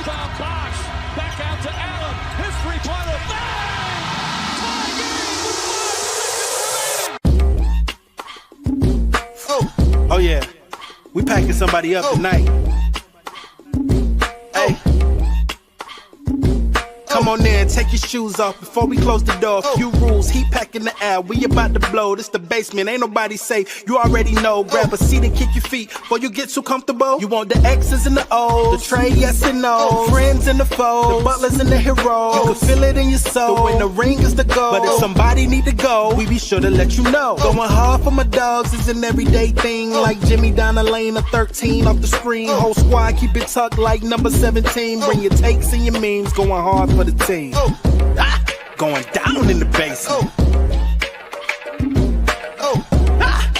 Rebound Bosh. Back out to Allen. His three-pointer. Bang! Tie game with 5 seconds remaining. Oh yeah. We packing somebody up tonight. Hey. Come on in, take your shoes off before we close the door. Few rules, heat packing the air, we about to blow. This the basement, ain't nobody safe, you already know. Grab a seat and kick your feet before you get too comfortable. You want the X's and the O's, the tray, yes and no. Friends and the foes, the butlers and the heroes. You can feel it in your soul, the win the ring is the goal. But if somebody need to go, we be sure to let you know. Going hard for my dogs is an everyday thing. Like Jimmy down the lane of 13 off the screen. Whole squad keep it tucked like number 17. Bring your takes and your memes, going hard for the team. Going down in the basement.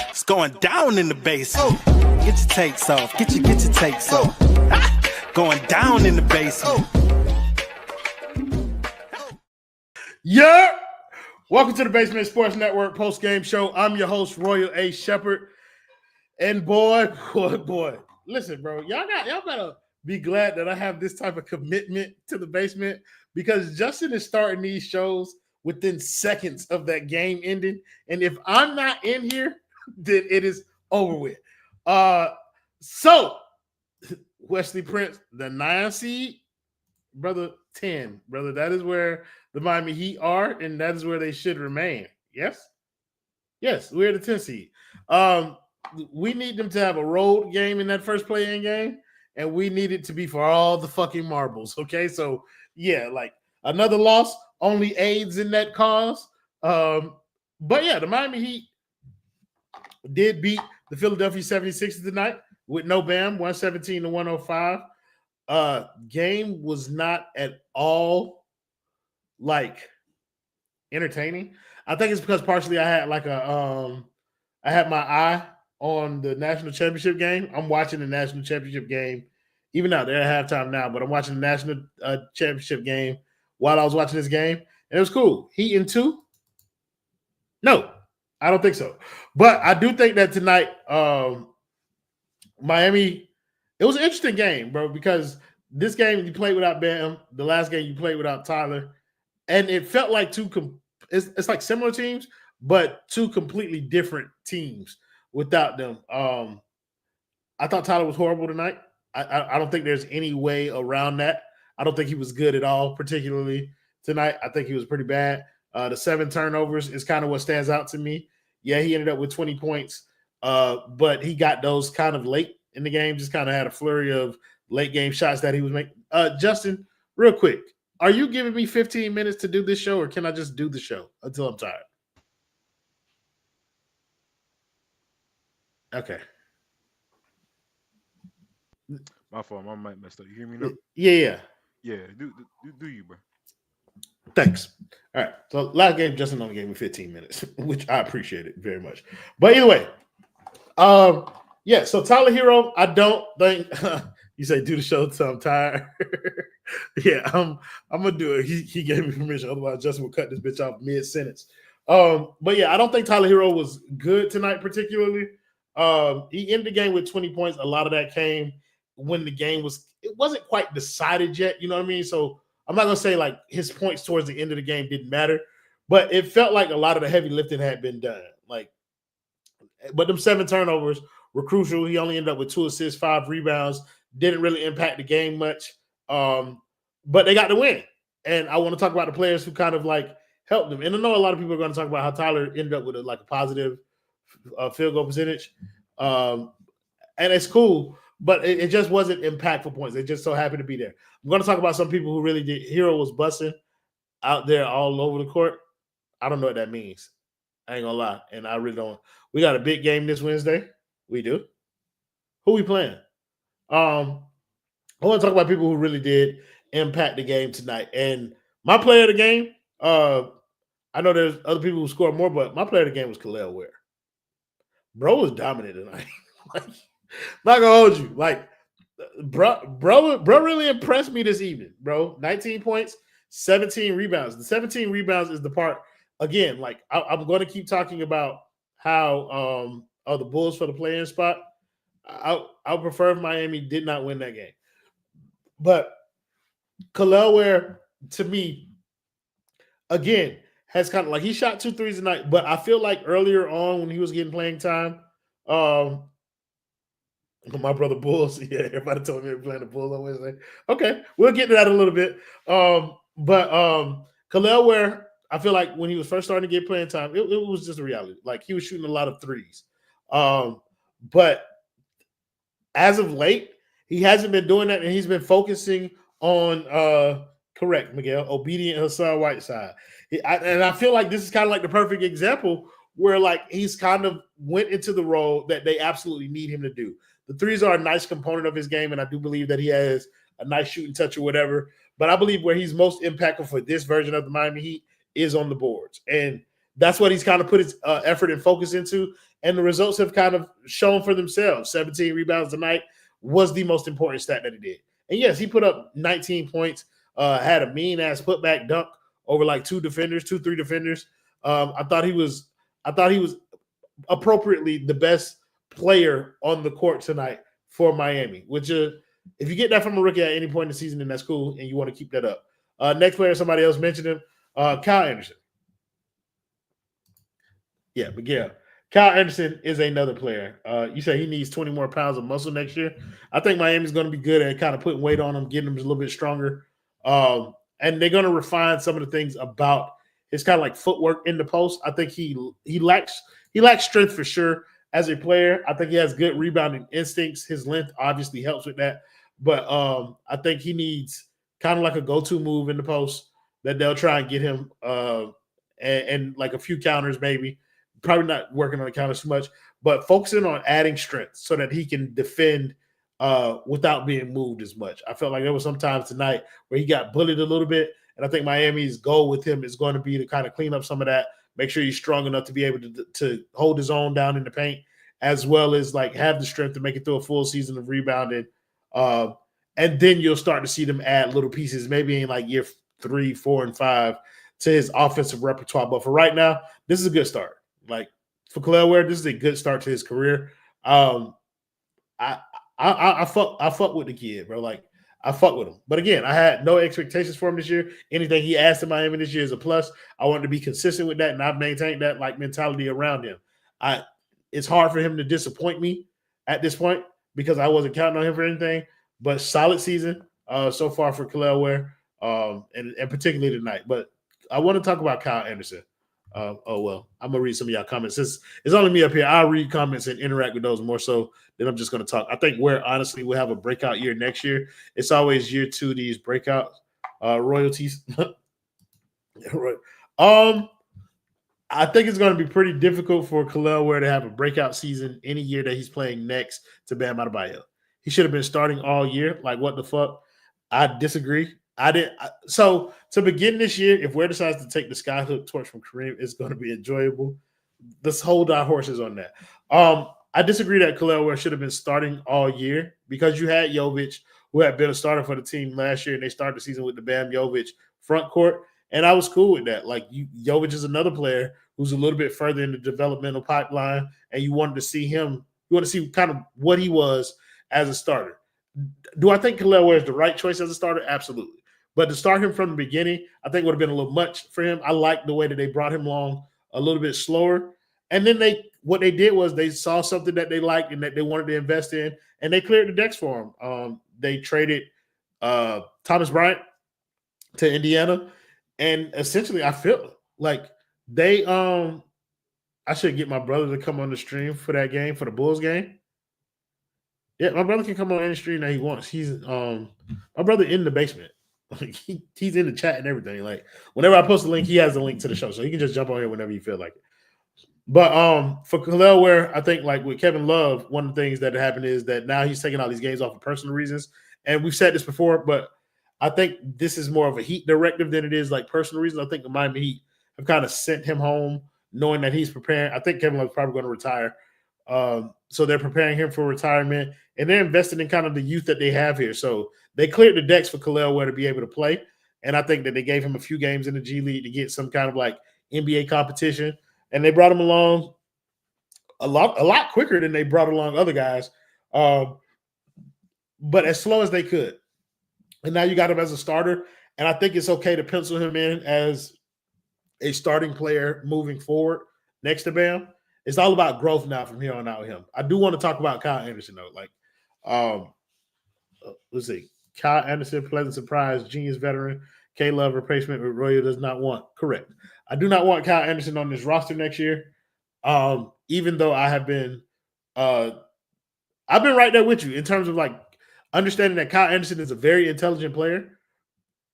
It's going down in the basement. Get your takes off. Get your takes off. Going down in the basement. Yeah. Welcome to the Basement Sports Network post-game show. I'm your host, Royal A. Shepherd. And boy, listen, bro, y'all better be glad that I have this type of commitment to the basement, because Justin is starting these shows within seconds of that game ending. And if I'm not in here, then it is over with. So Wesley Prince, the 9 seed, brother, 10, brother. That is where the Miami Heat are, and that is where they should remain. Yes? Yes, we're the 10 seed. We need them to have a road game in that first play-in game, and we need it to be for all the fucking marbles, okay? So, yeah, like another loss only aids in that cause. But, yeah, the Miami Heat did beat the Philadelphia 76ers tonight with no Bam, 117-105. Game was not at all, like, entertaining. I think it's because partially I had like I had my eye on the national championship game. I'm watching the national championship game, even now they're at halftime now, but I'm watching the national championship game while I was watching this game, and it was cool. Heat in 2? No, I don't think so. But I do think that tonight, Miami, it was an interesting game, bro, because this game you played without Bam, the last game you played without Tyler, and it felt like it's like similar teams, but two completely different teams without them. I thought Tyler was horrible tonight. I don't think there's any way around that. I don't think he was good at all, particularly tonight. I think he was pretty bad. The 7 turnovers is kind of what stands out to me. Yeah, he ended up with 20 points, but he got those kind of late in the game, just kind of had a flurry of late game shots that he was making. Justin, real quick, are you giving me 15 minutes to do this show, or can I just do the show until I'm tired? Okay. My fault. My mic messed up. You hear me now? Yeah. Yeah. Do you, bro? Thanks. All right. So last game, Justin only gave me 15 minutes, which I appreciate it very much. But either way, yeah. So Tyler Herro, I don't think you say do the show until I'm tired. Yeah, I'm gonna do it. He gave me permission. Otherwise, Justin will cut this bitch off mid-sentence. But yeah, I don't think Tyler Herro was good tonight, particularly. He ended the game with 20 points. A lot of that came when the game wasn't quite decided yet. You know what I mean? So I'm not gonna say like his points towards the end of the game didn't matter, but it felt like a lot of the heavy lifting had been done. But them 7 turnovers were crucial. He only ended up with 2 assists, 5 rebounds. Didn't really impact the game much. But they got the win. And I want to talk about the players who kind of like helped them. And I know a lot of people are going to talk about how Tyler ended up with a positive field goal percentage. And it's cool, but it just wasn't impactful points. They just so happened to be there. I'm going to talk about some people who really did. Herro was busting out there all over the court. I don't know what that means. I ain't going to lie. And I really don't. We got a big game this Wednesday. We do. Who we playing? I want to talk about people who really did impact the game tonight. And my player of the game, I know there's other people who scored more, but my player of the game was Kel'el Ware. Bro was dominant tonight. Not gonna hold you. Bro really impressed me this evening, bro. 19 points, 17 rebounds. The 17 rebounds is the part, again, I'm going to keep talking about how the Bulls for the play-in spot. I would prefer if Miami did not win that game. But Khalil Ware, to me, again, has kind of like he shot 2 threes a night, but I feel like earlier on when he was getting playing time, my brother Bulls, yeah, everybody told me they were playing the Bulls on Wednesday. Okay, we'll get to that a little bit. But Khalil Ware, I feel like when he was first starting to get playing time, it was just a reality. Like he was shooting a lot of threes. But as of late, he hasn't been doing that, and he's been focusing on correct, Miguel, obedient Hassan Whiteside. And I feel like this is kind of like the perfect example where like he's kind of went into the role that they absolutely need him to do. The threes are a nice component of his game, and I do believe that he has a nice shooting touch or whatever. But I believe where he's most impactful for this version of the Miami Heat is on the boards. And that's what he's kind of put his effort and focus into. And the results have kind of shown for themselves. 17 rebounds tonight was the most important stat that he did. And yes, he put up 19 points, had a mean-ass putback dunk over like 3 defenders. I thought he was appropriately the best player on the court tonight for Miami, which if you get that from a rookie at any point in the season, then that's cool, and you want to keep that up. Next player, somebody else mentioned him, Kyle Anderson. Yeah, Miguel. Kyle Anderson is another player. You say he needs 20 more pounds of muscle next year. I think Miami's going to be good at kind of putting weight on him, getting him a little bit stronger. And they're going to refine some of the things about his kind of like footwork in the post. I think he lacks strength for sure as a player. I think he has good rebounding instincts. His length obviously helps with that. But I think he needs kind of like a go-to move in the post that they'll try and get him and like a few counters maybe. Probably not working on the counters too much, but focusing on adding strength so that he can defend without being moved as much. I felt like there was some times tonight where he got bullied a little bit, and I think Miami's goal with him is going to be to kind of clean up some of that, make sure he's strong enough to be able to hold his own down in the paint, as well as like have the strength to make it through a full season of rebounding. And then you'll start to see them add little pieces, maybe in like year 3, 4, and 5 to his offensive repertoire. But for right now, this is a good start. Like for Khalil Ware, this is a good start to his career. I fuck with the kid, bro. Like I fuck with him. But again, I had no expectations for him this year. Anything he asked in Miami this year is a plus. I wanted to be consistent with that, and I've maintained that like mentality around him. It's hard for him to disappoint me at this point because I wasn't counting on him for anything. But solid season so far for Khalil Ware, and particularly tonight. But I want to talk about Kyle Anderson. I'm gonna read some of y'all comments. It's only me up here. I'll read comments and interact with those more so than I'm just gonna talk. I think Ware honestly will have a breakout year next year. It's always year 2 these breakout royalties. I think it's going to be pretty difficult for Khalil Ware to have a breakout season any year that he's playing next to Bam Adebayo. He should have been starting all year. Like, what the fuck? I disagree. So to begin this year, if Ware decides to take the skyhook torch from Kareem, it's going to be enjoyable. Let's hold our horses on that. I disagree that Khalil Ware should have been starting all year because you had Jovic, who had been a starter for the team last year, and they started the season with the Bam Jovic front court, and I was cool with that. Like, Jovic is another player who's a little bit further in the developmental pipeline, and you wanted to see him. You want to see kind of what he was as a starter. Do I think Khalil Ware is the right choice as a starter? Absolutely. But to start him from the beginning, I think would have been a little much for him. I like the way that they brought him along a little bit slower. And then what they did was they saw something that they liked and that they wanted to invest in, and they cleared the decks for him. They traded Thomas Bryant to Indiana, and essentially I feel like they I should get my brother to come on the stream for that game, for the Bulls game. Yeah, my brother can come on any stream that he wants. He's my brother in the basement. Like he's in the chat and everything. Like whenever I post a link, he has a link to the show, so he can just jump on here whenever you feel like it. But for Khalil Ware, I think like with Kevin Love, one of the things that happened is that now he's taking all these games off for personal reasons. And we've said this before, but I think this is more of a Heat directive than it is like personal reasons. I think the Miami Heat have kind of sent him home knowing that he's preparing. I think Kevin Love's probably going to retire. So they're preparing him for retirement, and they're investing in kind of the youth that they have here. So they cleared the decks for Khalil Ware to be able to play. And I think that they gave him a few games in the G League to get some kind of like NBA competition. And they brought him along a lot quicker than they brought along other guys. But as slow as they could. and now you got him as a starter. And I think it's okay to pencil him in as a starting player moving forward next to Bam. It's all about growth now from here on out with him. I do want to talk about Kyle Anderson, though. Like, let's see. Kyle Anderson, pleasant surprise, genius veteran. K-Love replacement with Rozier does not want. Correct. I do not want Kyle Anderson on this roster next year. Even though I've been right there with you in terms of like understanding that Kyle Anderson is a very intelligent player,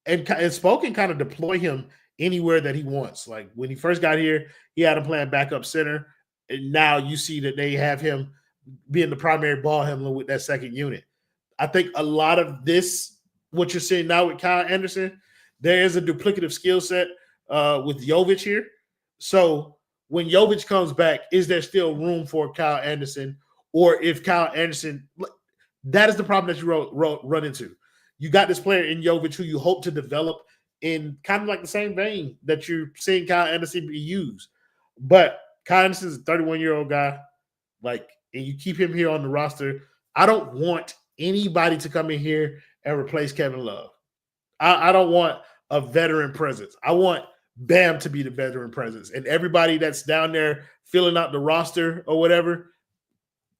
and Spoke can kind of deploy him anywhere that he wants. Like when he first got here, he had him playing backup center, and now you see that they have him being the primary ball handler with that second unit. I think a lot of this, what you're seeing now with Kyle Anderson, there is a duplicative skill set with Jovic here. So when Jovic comes back, is there still room for Kyle Anderson? Or if Kyle Anderson, that is the problem that you run into. You got this player in Jovic who you hope to develop in kind of like the same vein that you're seeing Kyle Anderson be used. But Kyle Anderson is a 31-year-old guy, like, and you keep him here on the roster. I don't want anybody to come in here and replace Kevin Love. I don't want a veteran presence. I want Bam to be the veteran presence. And everybody that's down there filling out the roster or whatever,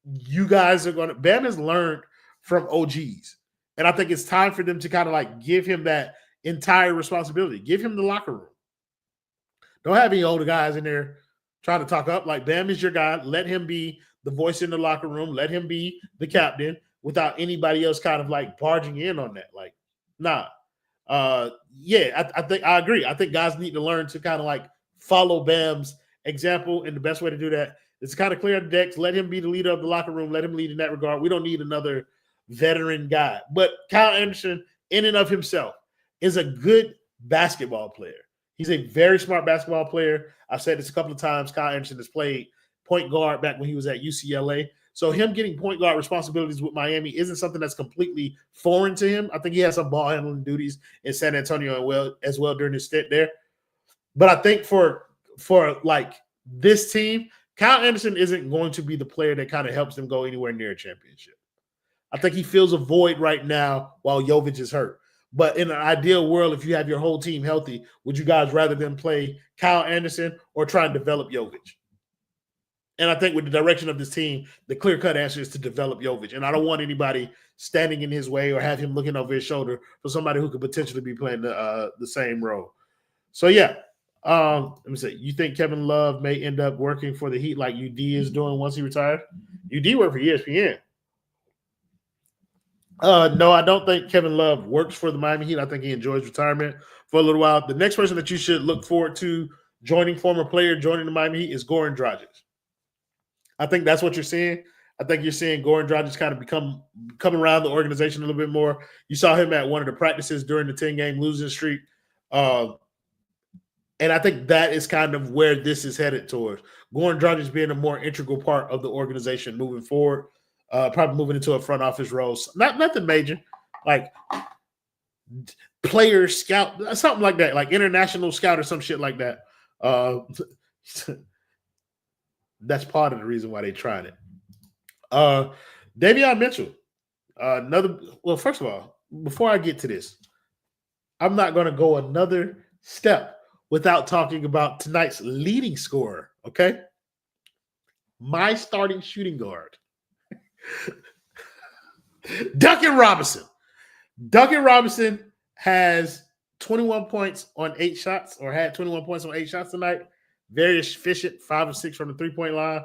you guys are going to – Bam has learned from OGs. And I think it's time for them to kind of like give him that entire responsibility. Give him the locker room. Don't have any older guys in there trying to talk up. Like, Bam is your guy. Let him be the voice in the locker room. Let him be the captain without anybody else kind of like barging in on that. Like, nah. I think I agree. I think guys need to learn to kind of like follow Bam's example. And the best way to do that is kind of clear the decks. Let him be the leader of the locker room. Let him lead in that regard. We don't need another veteran guy. But Kyle Anderson, in and of himself, is a good basketball player. He's a very smart basketball player. I've said this a couple of times. Kyle Anderson has played point guard back when he was at UCLA. So him getting point guard responsibilities with Miami isn't something that's completely foreign to him. I think he has some ball handling duties in San Antonio as well during his stint there. But I think for like this team, Kyle Anderson isn't going to be the player that kind of helps them go anywhere near a championship. I think he fills a void right now while Jovic is hurt. But in an ideal world, if you have your whole team healthy, would you guys rather than play Kyle Anderson or try and develop Jovic? And I think with the direction of this team, the clear-cut answer is to develop Jovic. And I don't want anybody standing in his way or have him looking over his shoulder for somebody who could potentially be playing the same role. So, yeah. Let me see. You think Kevin Love may end up working for the Heat like UD is doing once he retired? UD worked for ESPN. No, I don't think Kevin Love works for the Miami Heat. I think he enjoys retirement for a little while. The next person that you should look forward to joining the Miami Heat is Goran Dragic. I think that's what you're seeing. I think you're seeing Goran Dragic kind of come around the organization a little bit more. You saw him at one of the practices during the 10-game losing streak. And I think that is kind of where this is headed towards. Goran Dragic being a more integral part of the organization moving forward. Probably moving into a front office role. Nothing major, like player scout, something like that, like international scout or some shit like that. That's part of the reason why they tried it. Davion Mitchell. First of all, before I get to this, I'm not going to go another step without talking about tonight's leading scorer, okay? My starting shooting guard. Duncan Robinson. Duncan Robinson has 21 points on 8 shots, or had 21 points on 8 shots tonight. Very efficient, 5 of 6 from the 3-point line.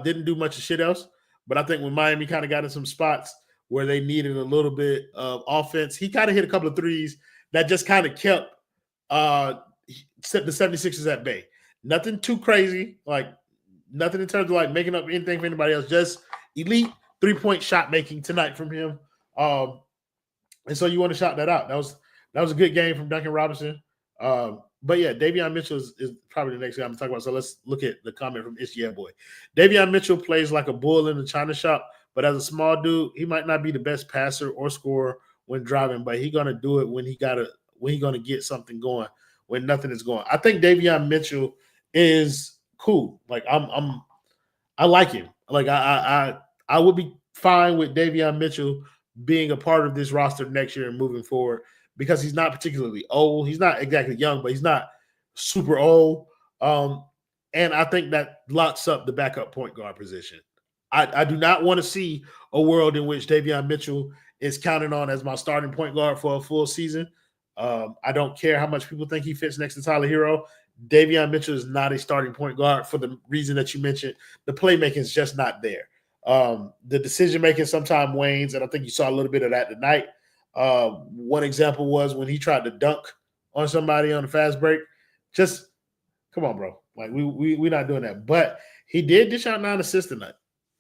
Didn't do much of shit else. But I think when Miami kind of got in some spots where they needed a little bit of offense, he kind of hit a couple of threes that just kind of kept the 76ers at bay. Nothing too crazy, like nothing in terms of like making up anything for anybody else, just elite 3-point shot making tonight from him. And so you want to shout that out. That was a good game from Duncan Robinson. But yeah, Davion Mitchell is probably the next guy I'm talking about. So let's look at the comment from It's Yeah Boy. Davion Mitchell plays like a bull in the china shop, but as a small dude, he might not be the best passer or scorer when driving, but he's gonna do it when he's gonna get something going when nothing is going. I think Davion Mitchell is cool. Like I like him. Like I would be fine with Davion Mitchell being a part of this roster next year and moving forward because he's not particularly old. He's not exactly young, but he's not super old. And I think that locks up the backup point guard position. I do not want to see a world in which Davion Mitchell is counted on as my starting point guard for a full season. I don't care how much people think he fits next to Tyler Herro. Davion Mitchell is not a starting point guard for the reason that you mentioned. The playmaking is just not there. The decision-making sometimes wanes, and I think you saw a little bit of that tonight. One example was when he tried to dunk on somebody on the fast break. Just come on, bro. Like we're not doing that. But he did dish out 9 assists tonight.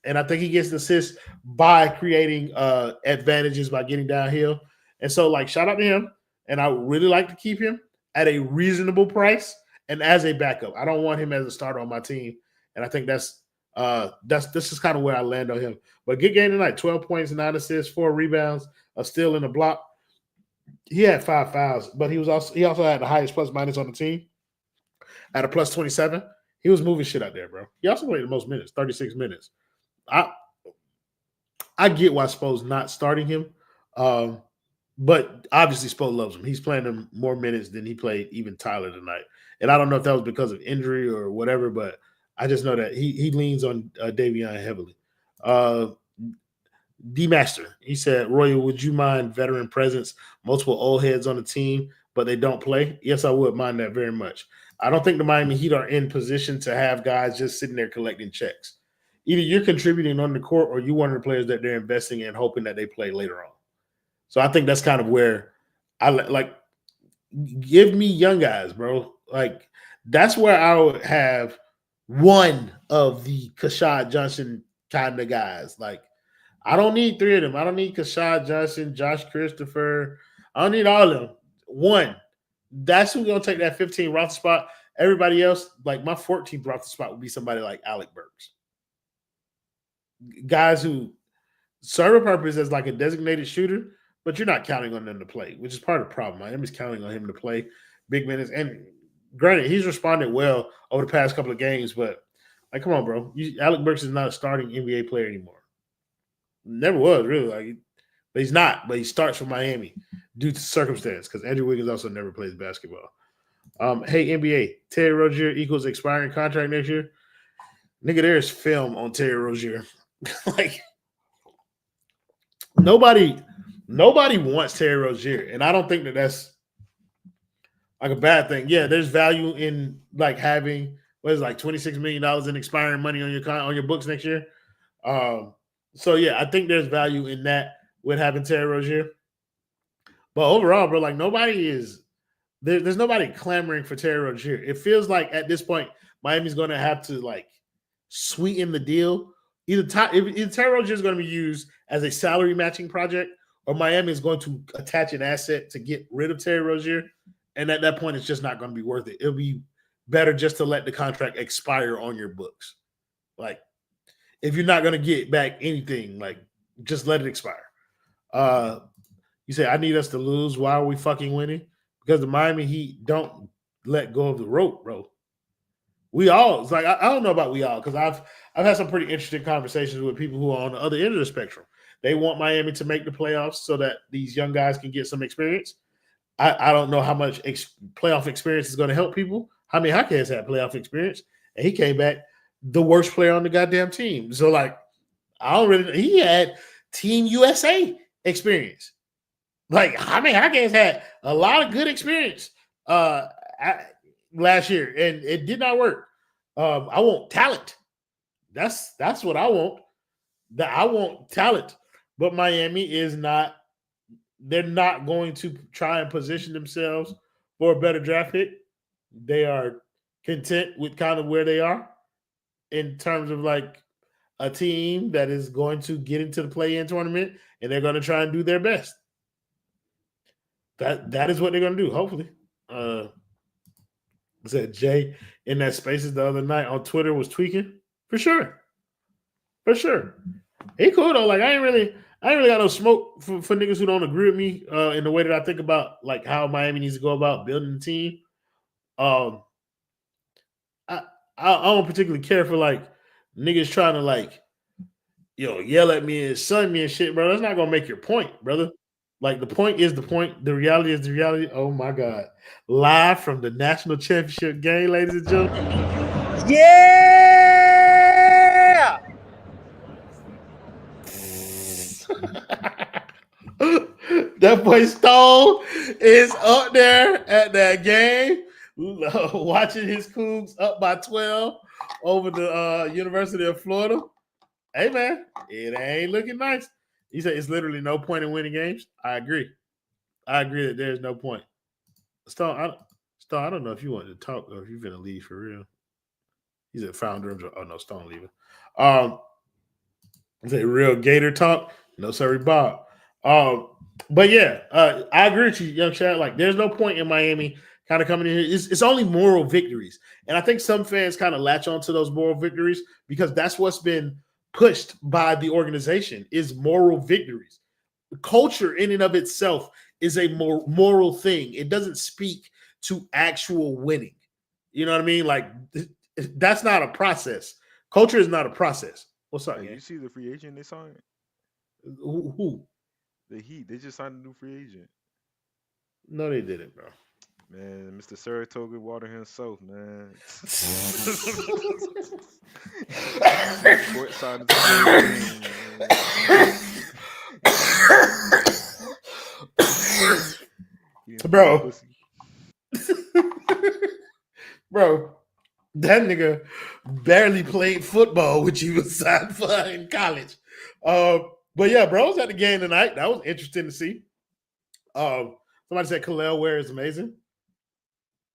And I think he gets the assist by creating advantages by getting downhill. And so, like, shout out to him. And I would really like to keep him at a reasonable price and as a backup. I don't want him as a starter on my team. And I think this is kind of where I land on him. But good game tonight. 12 points, 9 assists, 4 rebounds, a steal in the block. He had 5 fouls, but he also had the highest plus minus on the team at a plus 27. He was moving shit out there, bro. He also played the most minutes, 36 minutes. I get why Spo's not starting him, but obviously Spo loves him. He's playing him more minutes than he played even Tyler tonight. And I don't know if that was because of injury or whatever, but I just know that he leans on Davion heavily. D-Master, he said, Royal, would you mind veteran presence, multiple old heads on the team, but they don't play? Yes, I would mind that very much. I don't think the Miami Heat are in position to have guys just sitting there collecting checks. Either you're contributing on the court or you're one of the players that they're investing in, hoping that they play later on. So I think that's kind of where I like give me young guys, bro. Like that's where I would have one of the Kashad Johnson kind of guys. Like I don't need 3 of them. I don't need Kashad Johnson, Josh Christopher. I don't need all of them. One. That's who's gonna take that 15 roster spot. Everybody else, like my 14th roster spot would be somebody like Alec Burks. Guys who serve a purpose as like a designated shooter, but you're not counting on them to play, which is part of the problem. Miami's counting on him to play big minutes. And granted, he's responded well over the past couple of games, but like, come on, bro. Alec Burks is not a starting NBA player anymore. Never was, really. Like, but he's not. But he starts for Miami due to circumstance because Andrew Wiggins also never plays basketball. Hey, NBA, Terry Rozier equals expiring contract next year. Nigga, there's film on Terry Rozier. Like nobody wants Terry Rozier, and I don't think that that's like a bad thing. Yeah, there's value in like having what is it, like $26 million in expiring money on your books next year. So yeah, I think there's value in that with having Terry Rozier. But overall, bro, like there's nobody clamoring for Terry Rozier. It feels like at this point, Miami's going to have to like sweeten the deal. Either Terry Rozier is going to be used as a salary matching project, or Miami is going to attach an asset to get rid of Terry Rozier. And at that point, it's just not going to be worth it. It'll be better just to let the contract expire on your books. Like, if you're not going to get back anything, like, just let it expire. You say, I need us to lose. Why are we fucking winning? Because the Miami Heat don't let go of the rope, bro. We all, it's like, I don't know about we all, because I've had some pretty interesting conversations with people who are on the other end of the spectrum. They want Miami to make the playoffs so that these young guys can get some experience. I don't know how much playoff experience is going to help people. Jaime Jaquez had playoff experience, and he came back the worst player on the goddamn team. So, like, he had Team USA experience. Like, Jaime Jaquez had a lot of good experience last year, and it did not work. I want talent. That's what I want. I want talent. But Miami is not. They're not going to try and position themselves for a better draft pick. They are content with kind of where they are in terms of like a team that is going to get into the play-in tournament, and they're going to try and do their best. That is what they're going to do, hopefully. I said Jay in that Spaces the other night on Twitter was tweaking. For sure. He cool though. Like I ain't really got no smoke for niggas who don't agree with me in the way that I think about like how Miami needs to go about building the team. I don't particularly care for like niggas trying to like yell at me and son me and shit, bro. That's not gonna make your point, brother. Like the point is the point. The reality is the reality. Oh my God. Live from the national championship game, ladies and gentlemen. Yeah! That boy Stone is up there at that game, watching his Cougs up by 12 over the University of Florida. Hey, man, it ain't looking nice. He said it's literally no point in winning games. I agree. I agree that there's no point. Stone, I don't know if you want to talk or if you're going to leave for real. He's a founder of – oh, no, Stone leaving. Is it real Gator talk? No, sorry, Bob. But yeah, I agree with you, young Chad. Like, there's no point in Miami kind of coming in here. It's only moral victories, and I think some fans kind of latch onto those moral victories because that's what's been pushed by the organization is moral victories. Culture in and of itself is a moral thing. It doesn't speak to actual winning. You know what I mean? Like, that's not a process. Culture is not a process. What's up, Hey, man? you see the free agent they signed? Who? The Heat. They just signed a new free agent. No, they didn't, bro. Man, Mr. Saratoga Water himself, man. Court side of the game, Bro. Bro, that nigga barely played football, which he was signed for in college. But yeah, bro, I was at the game tonight. That was interesting to see. Somebody said Khalil Ware is amazing.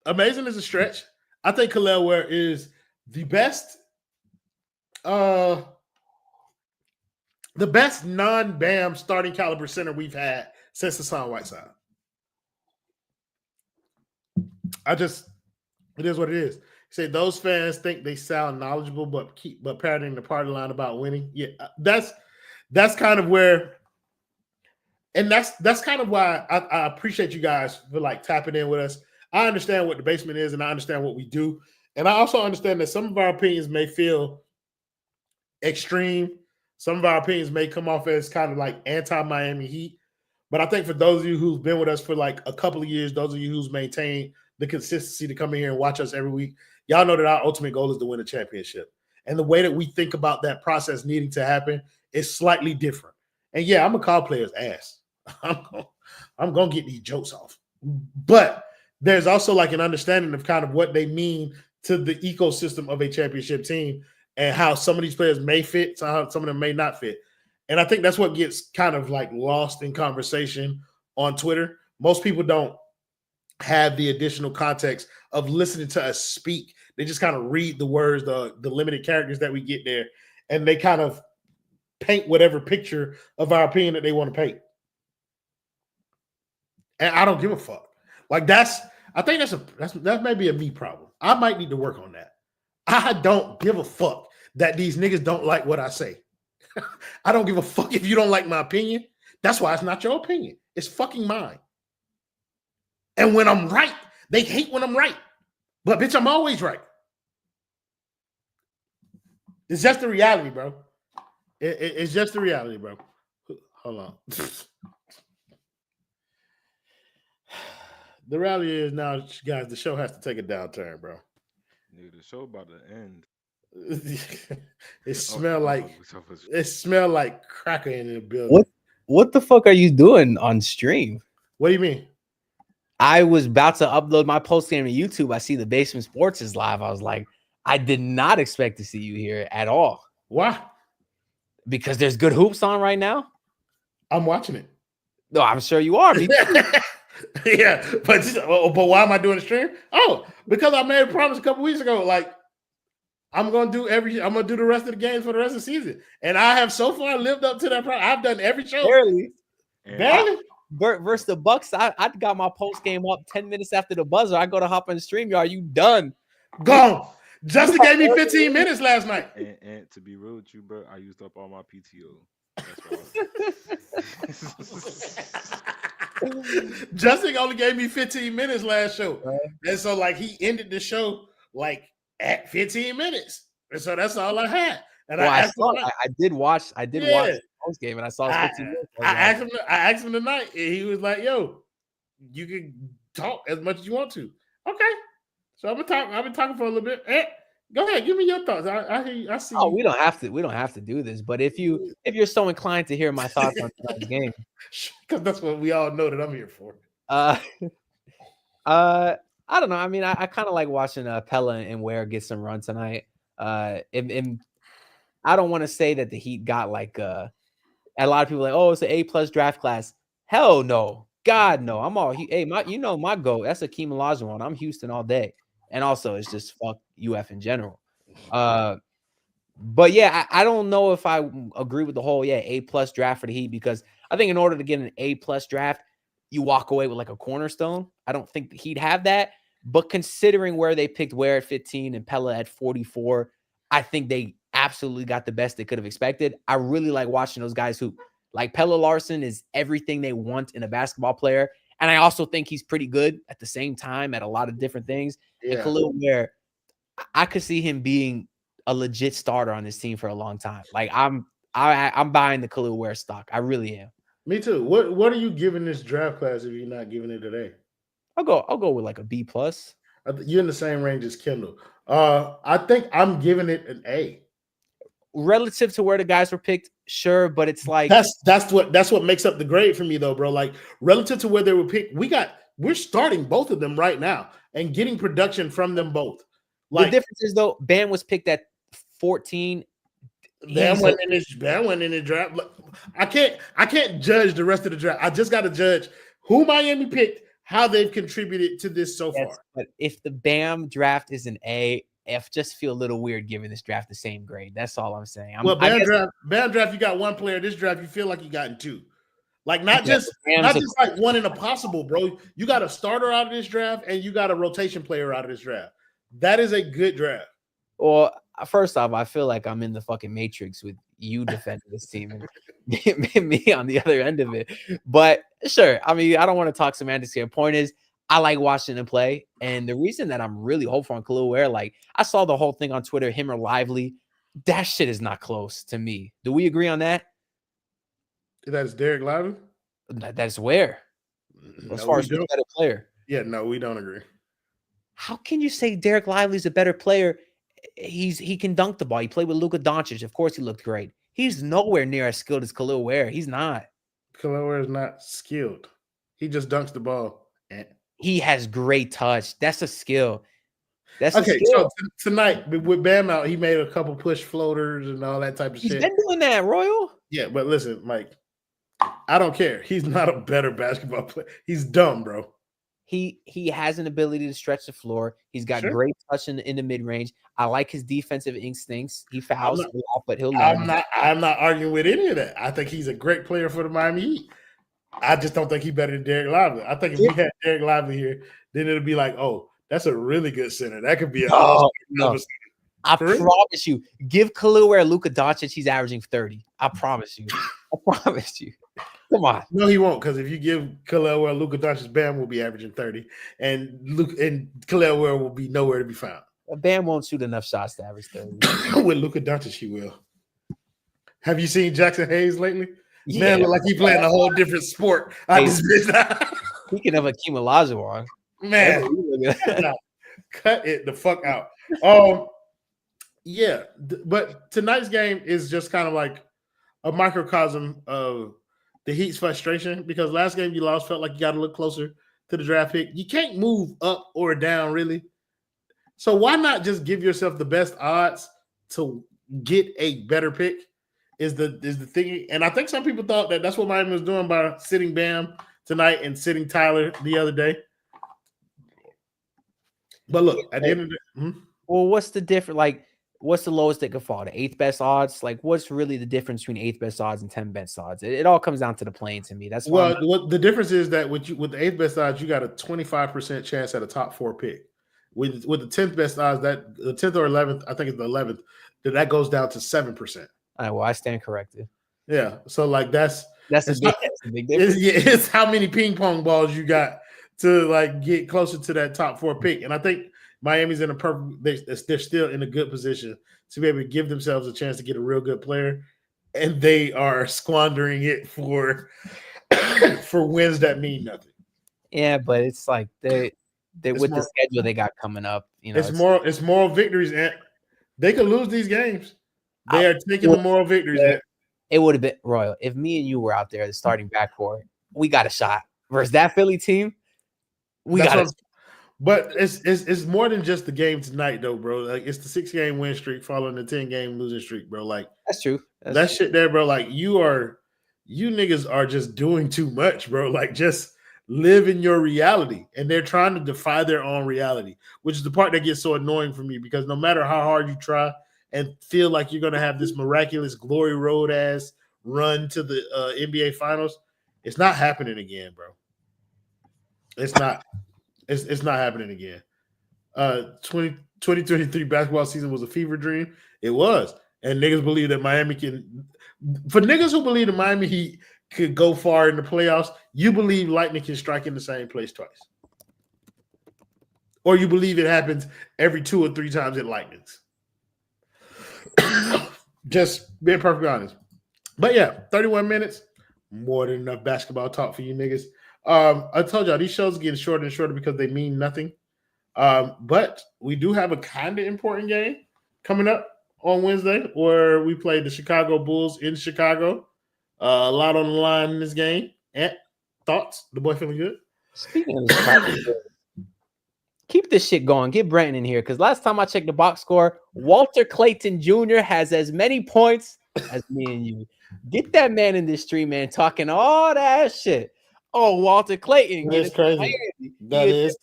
Amazing is a stretch. I think Khalil Ware is the best non-BAM starting caliber center we've had since Hassan Whiteside. It is what it is. He said those fans think they sound knowledgeable, but parroting the party line about winning. Yeah, that's kind of where, and that's kind of why I appreciate you guys for like tapping in with us. I understand what the basement is, and I understand what we do, and I also understand that some of our opinions may feel extreme. Some of our opinions may come off as kind of like anti-Miami Heat, but I think for those of you who've been with us for like a couple of years, those of you who's maintained the consistency to come in here and watch us every week, y'all know that our ultimate goal is to win a championship. And the way that we think about that process needing to happen is slightly different. And yeah, I'm gonna call players ass. I'm gonna get these jokes off. But there's also like an understanding of kind of what they mean to the ecosystem of a championship team and how some of these players may fit, how some of them may not fit. And I think that's what gets kind of like lost in conversation on Twitter. Most people don't have the additional context of listening to us speak. They just kind of read the words, the limited characters that we get there, and they kind of paint whatever picture of our opinion that they want to paint. And I don't give a fuck. Like that may be a me problem. I might need to work on that. I don't give a fuck that these niggas don't like what I say. I don't give a fuck if you don't like my opinion. That's why it's not your opinion. It's fucking mine. And when I'm right, they hate when I'm right. But bitch, I'm always right. It's just the reality, bro. It's just the reality, bro. Hold on. The reality is now, guys, the show has to take a downturn, bro. Dude, the show about to end. It smell like cracker in the building. What the fuck are you doing on stream? What do you mean? I was about to upload my post game to YouTube. I see the Basement Sports is live. I was like, I did not expect to see you here at all. Why? Because there's good hoops on right now. I'm watching it. No, I'm sure you are. Yeah, but why am I doing the stream? Oh, because I made a promise a couple weeks ago. Like, I'm gonna do the rest of the games for the rest of the season, and I have so far lived up to that promise. I've done every show. Barely. Versus the Bucks, I got my post game up 10 minutes after the buzzer. I go to hop on the stream. Are you done? Gone. Justin gave me 15 minutes last night. And to be real with you, bro, I used up all my PTO. Justin only gave me 15 minutes last show. And so like he ended the show like at 15 minutes. And so that's all I had. And Well, I asked him, I did watch the post game, and I saw his 15 minutes. I asked him tonight, and he was like, "Yo, you can talk as much as you want to." Okay, so I've been talking for a little bit. Go ahead, give me your thoughts. I hear you. I see. Oh, we don't have to do this, but if you're so inclined to hear my thoughts on tonight's game, because that's what we all know that I'm here for. I don't know. I mean, I kind of like watching Pella and Ware get some run tonight. And I don't want to say that the Heat got like a lot of people like, oh, it's an A+ draft class. Hell no, God no. I'm all my goal. That's Akeem Olajuwon. I'm Houston all day, and also it's just fuck UF in general. But yeah, I don't know if I agree with the whole A+ draft for the Heat, because I think in order to get an A+ draft, you walk away with like a cornerstone. I don't think the Heat have that. But considering where they picked Ware at 15 and Pella at 44, I think they absolutely got the best they could have expected. I really like watching those guys who, like Pella Larson, is everything they want in a basketball player. And I also think he's pretty good at the same time at a lot of different things. Yeah. And Khalil Ware, I could see him being a legit starter on this team for a long time. Like I'm buying the Khalil Ware stock. I really am. Me too. What are you giving this draft class if you're not giving it today? I'll go with like a B+. You're in the same range as Kendall. I think I'm giving it an A. Relative to where the guys were picked, sure, but it's like that's what makes up the grade for me though, bro. Like relative to where they were picked, we're starting both of them right now and getting production from them both. Like, the difference is though, Bam was picked at 14. Bam went in the draft. Look, I can't judge the rest of the draft. I just got to judge who Miami picked, how they've contributed to this so far. But if the Bam draft is an A, F just feel a little weird giving this draft the same grade. That's all I'm saying. Bam draft, you got one player. This draft, you feel like you gotten two. Like not just like one in a possible, bro. You got a starter out of this draft and you got a rotation player out of this draft. That is a good draft. Well, first off, I feel like I'm in the fucking Matrix with you defending this team and me on the other end of it. But sure, I mean, I don't want to talk semantics here. Point is, I like watching him play. And the reason that I'm really hopeful on Khalil Ware, like I saw the whole thing on Twitter, him or Lively, that shit is not close to me. Do we agree on that? That's Derek Lively? That's Ware. As far as who's a better player. Yeah, no, we don't agree. How can you say Derek Lively's a better player? He can dunk the ball. He played with Luka Doncic. Of course, he looked great. He's nowhere near as skilled as Khalil Ware. He's not. Khalil Ware is not skilled. He just dunks the ball. He has great touch. That's a skill. Okay. So tonight with Bam out, he made a couple push floaters and all that type of shit. He's been doing that, Royal. Yeah, but listen, Mike, I don't care. He's not a better basketball player. He's dumb, bro. He has an ability to stretch the floor. He's got great touch in the mid range. I like his defensive instincts. He fouls a lot, but he'll learn. I'm not arguing with any of that. I think he's a great player for the Miami Heat. I just don't think he's better than Derek Lively. I think if we had Derek Lively here, then it'll be like, oh, that's a really good center. That could be a no. I promise you. Give Khalil Ware Luka Doncic, he's averaging 30. I promise you. I promise you. Come on. No, he won't, because if you give Khalil Ware Luka Doncic, Bam will be averaging 30, and Khalil Ware will be nowhere to be found. Bam won't shoot enough shots to average 30. With Luka Doncic, he will. Have you seen Jackson Hayes lately? Yeah. Man, look like he playing a whole different sport. Speaking of Akeem Olajuwon, man, cut it the fuck out. Yeah, but tonight's game is just kind of like a microcosm of the Heat's frustration, because last game you lost, felt like you got to look closer to the draft pick. You can't move up or down, really. So why not just give yourself the best odds to get a better pick? Is the thing. And I think some people thought that that's what Miami was doing by sitting Bam tonight and sitting Tyler the other day. But look, at the end of the day, well, what's the difference? Like, what's the lowest that could fall? The 8th best odds? Like, what's really the difference between 8th best odds and 10th best odds? It all comes down to the playing to me. That's what the difference is, that with the 8th best odds, you got a 25% chance at a top 4 pick. With the 10th best odds, that the 10th or 11th, I think it's the 11th, that goes down to 7%. Well, I stand corrected. Yeah, so like that's a big difference. It's how many ping pong balls you got to like get closer to that top 4 pick, and I think Miami's in a perfect. They're still in a good position to be able to give themselves a chance to get a real good player, and they are squandering it for wins that mean nothing. Yeah, but it's like they with more, the schedule they got coming up, it's moral victories, and they could lose these games. They are taking the moral victories. It would have been Royal if me and you were out there, the starting backcourt. We got a shot versus that Philly team. But it's more than just the game tonight, though, bro. Like it's the 6-game win streak following the 10-game losing streak, bro. Like that's true. That shit there, bro. Like you niggas are just doing too much, bro. Like just live in your reality, and they're trying to defy their own reality, which is the part that gets so annoying for me because no matter how hard you try and feel like you're gonna have this miraculous glory road ass run to the NBA Finals, it's not happening again, bro. It's not. It's not happening again. 2023 basketball season was a fever dream. It was. And niggas believe that Miami can – for niggas who believe that Miami Heat could go far in the playoffs, you believe Lightning can strike in the same place twice. Or you believe it happens every 2 or 3 times it lightnings. Just being perfectly honest. But yeah, 31 minutes, more than enough basketball talk for you niggas. I told y'all these shows are getting shorter and shorter because they mean nothing. But we do have a kind of important game coming up on Wednesday where we play the Chicago Bulls in Chicago. A lot on the line in this game. Thoughts? The boy feeling good? Speaking of the Chicago Bulls, keep this shit going. Get Brenton in here because last time I checked the box score, Walter Clayton Jr. has as many points as me and you. Get that man in this stream, man, talking all that shit. Oh, Walter Clayton. That's crazy. That is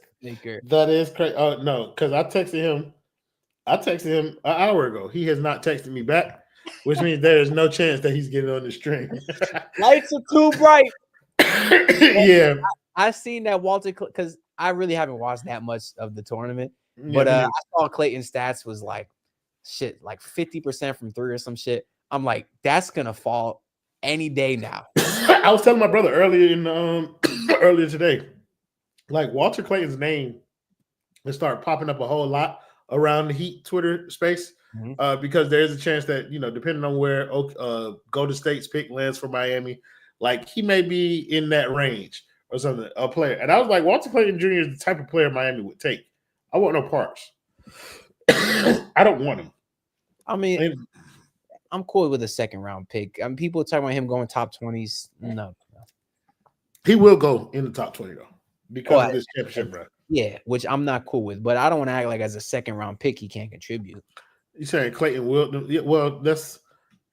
crazy. Oh, no, because I texted him an hour ago. He has not texted me back, which means there is no chance that he's getting on the stream. Lights are too bright. Yeah. I seen that Walter, because I really haven't watched that much of the tournament, but I saw Clayton's stats was like 50% from 3 or some shit. I'm like, that's going to fall any day now. I was telling my brother earlier today, like Walter Clayton's name will start popping up a whole lot around the Heat Twitter space because there's a chance that, depending on where Golden State's pick lands for Miami, like he may be in that range or something, a player. And I was like, Walter Clayton Jr. is the type of player Miami would take. I want no parts. I don't want him. I mean, I'm cool with a second round pick. People talking about him going top 20s. No. He will go in the top 20 though because of this championship run. Yeah, which I'm not cool with. But I don't want to act like as a second round pick he can't contribute. You saying Clayton will? Yeah, well, that's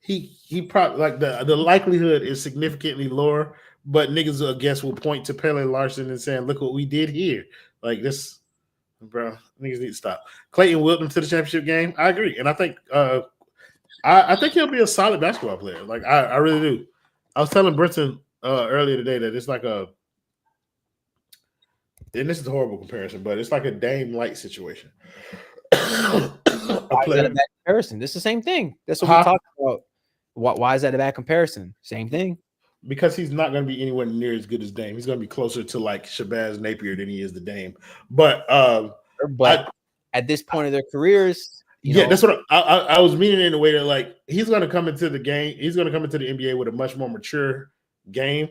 he probably like the likelihood is significantly lower. But niggas, I guess, will point to Pele Larson and saying, "Look what we did here." Like this, bro. Niggas need to stop. Clayton willed them to the championship game. I agree, and I think I think he'll be a solid basketball player. Like I really do. I was telling Brenton earlier today that it's like and this is a horrible comparison, but it's like a Dame Light situation. Why is that a bad comparison? This is the same thing. That's what we talked about. Why is that a bad comparison? Same thing. Because he's not going to be anywhere near as good as Dame. He's going to be closer to like Shabazz Napier than he is to Dame. But at this point of their careers, that's what I was meaning in a way that like he's going to come into the game. He's going to come into the NBA with a much more mature game.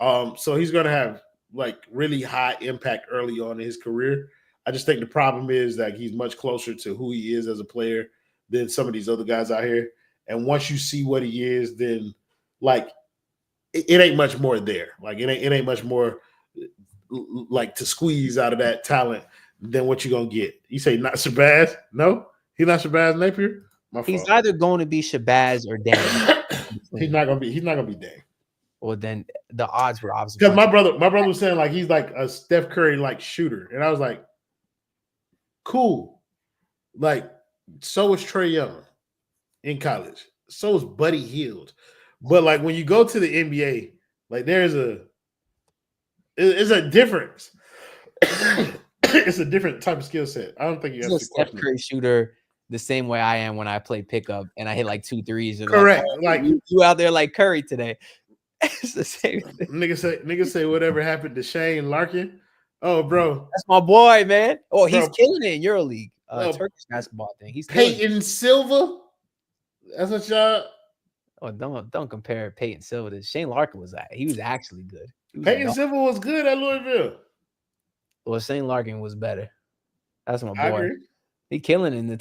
So he's going to have like really high impact early on in his career. I just think the problem is that he's much closer to who he is as a player than some of these other guys out here. And once you see what he is, then like it ain't much more there. Like it ain't much more like to squeeze out of that talent than what you're gonna get. You say not Shabazz? No, he's not Shabazz Napier. He's either going to be Shabazz or Dame. He's not gonna be Dame. Well, then the odds were obviously because my brother was saying like he's like a Steph Curry like shooter, and I was like, cool. Like so was Trae Young in college. So is Buddy Hield. But like when you go to the NBA, like there's a difference. It's a different type of skill set. I don't think you have to Steph Curry shooter the same way I am when I play pickup and I hit like 2 threes. Correct. Like you out there like Curry today. It's the same thing. Niggas say whatever happened to Shane Larkin. Oh, bro, that's my boy, man. Oh, he's killing it in EuroLeague. Turkish basketball thing. He's Peyton Silva. That's what y'all. Oh, don't compare Peyton Silva to Shane Larkin. He was actually good. Peyton Silva was good at Louisville. Well, Shane Larkin was better. That's my I boy. agree. He killing in the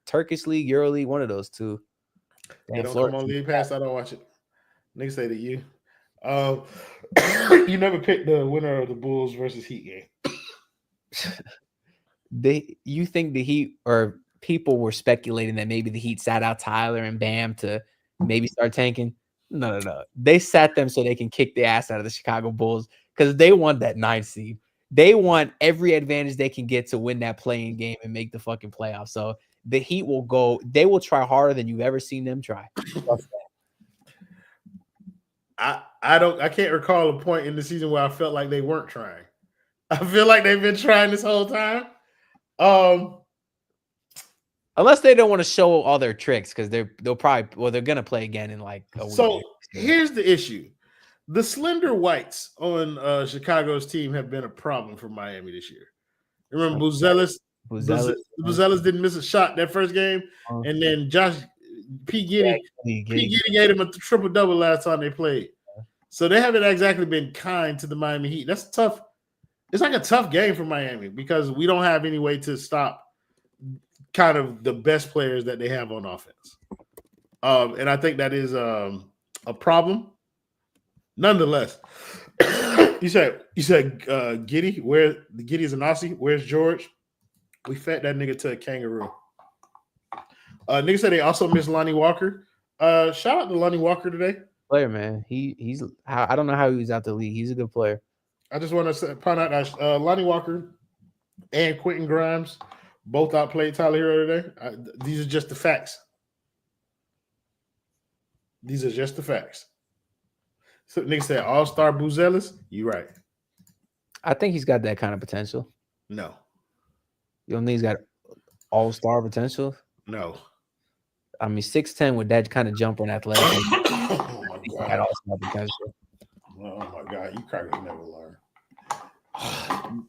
Turkish League, Euro League, one of those two. They don't come on League Pass. I don't watch it. Niggas say that you. You never picked the winner of the Bulls versus Heat game. You think the Heat or people were speculating that maybe the Heat sat out Tyler and Bam to maybe start tanking? No. They sat them so they can kick the ass out of the Chicago Bulls because they want that 9th seed. They want every advantage they can get to win that playing game and make the fucking playoffs. So the Heat will go. They will try harder than you've ever seen them try. I can't recall a point in the season where I felt like they weren't trying. I feel like they've been trying this whole time. Unless they don't want to show all their tricks because they're gonna play again in like a week. So here's the issue. The slender whites on Chicago's team have been a problem for Miami this year. Remember Buzelis didn't miss a shot that first game, and then P. Giddy gave him a triple-double last time they played. So they haven't exactly been kind to the Miami Heat. That's tough. It's like a tough game for Miami because we don't have any way to stop kind of the best players that they have on offense. And I think that is a problem. Nonetheless, you said Giddy. Where the Giddy is an Aussie? Where's George? We fed that nigga to a kangaroo. Nigga said they also missed Lonnie Walker. Shout out to Lonnie Walker today. Player, man. He's I don't know how he was out the league. He's a good player. I just want to point out that Lonnie Walker and Quentin Grimes both outplayed Tyler Herro today. These are just the facts. These are just the facts. So nigga said all-star Buzelis. You right. I think he's got that kind of potential. No. You don't think he's got all-star potential? No. I mean, 6'10" with that kind of jumper and athletic. Oh my god. All-star potential. Oh my god. You crackers never learn.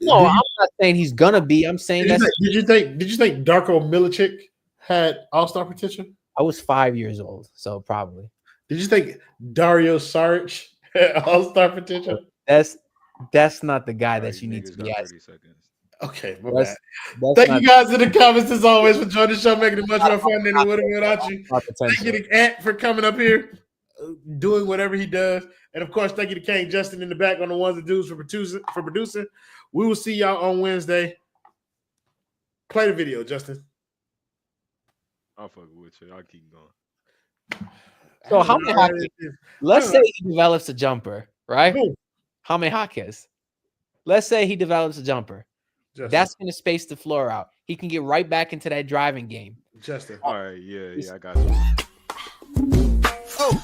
No, I'm not saying he's gonna be. I'm saying Did you think Darko Milicic had all-star potential? I was 5 years old, so probably. Did you think Dario Saric had all-star potential? That's not the guy that you need to be asking. Okay, thank you guys in the comments as always for joining the show, making it much more fun than it would have without you. Thank you to Ant for coming up here, doing whatever he does, and of course, thank you to Kane Justin in the back on the ones and dudes for producing. We will see y'all on Wednesday. Play the video, Justin. I'll fuck with you. I'll keep going. So how many Jaquez? Let's say he develops a jumper, right? How many Jaquez? Let's say he develops a jumper. Justin. That's going to space the floor out. He can get right back into that driving game. Justin. All right, yeah, I got you. Oh.